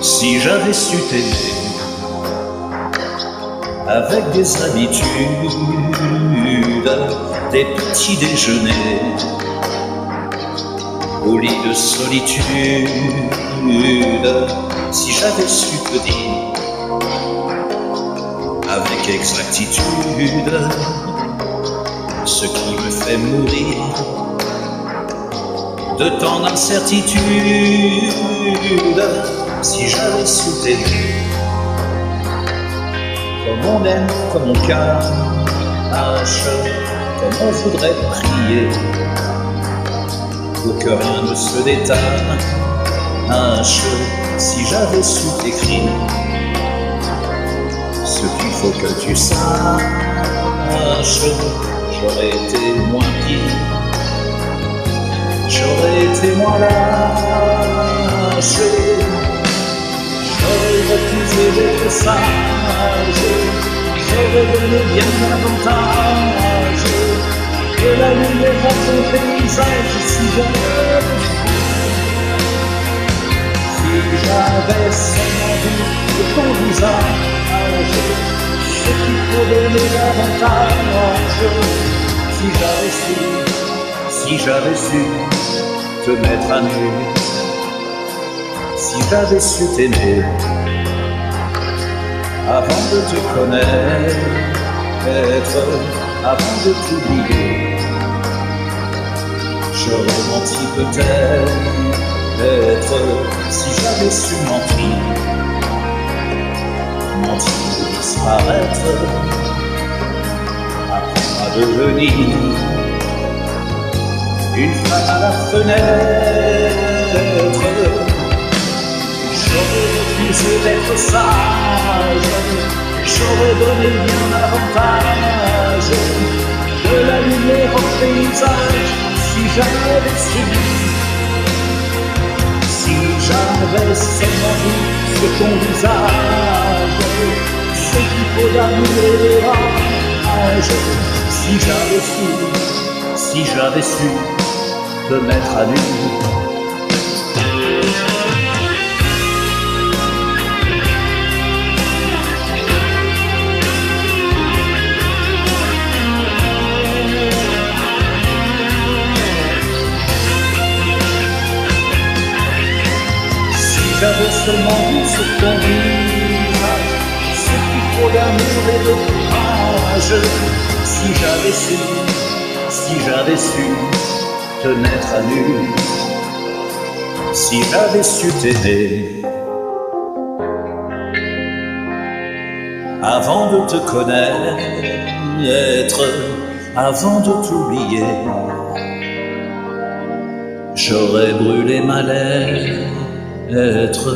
Si j'avais su t'aimer avec des habitudes, des petits déjeuners au lit de solitude, si j'avais su te dire avec exactitude ce qui me fait mourir de tant d'incertitude, si j'avais su t'aimer comme on aime, comme on cache, comme on voudrait prier pour que rien ne se détache, si j'avais su t'écrire ce qu'il faut que tu saches, j'aurais été moins pire, j'aurais été moins lâche, j'aurais refusé d'être sage, j'aurais donné bien davantage de la lumière à ton paysage. Si j'avais seulement vu de ton visage ce qu'il faut donner davantage, si j'avais su te mettre à nu, si j'avais su t'aimer avant de te connaître, avant de t'oublier, j'aurais menti peut-être, si j'avais su mentir et disparaître, apprendre à devenir une femme à la fenêtre. J'aurais refusé d'être sage, j'aurais donné bien davantage de la lumière au paysage, si j'avais su, si j'avais seulement vu sur ton visage ce qu'il faut d'amour et de rage, si j'avais su te mettre à nu. J'avais seulement vu sur ton visage ce qu'il faut d'amour et de courage, si j'avais su te mettre à nu, si j'avais su t'aimer avant de te connaître, avant de t'oublier, j'aurais brûlé ma lettre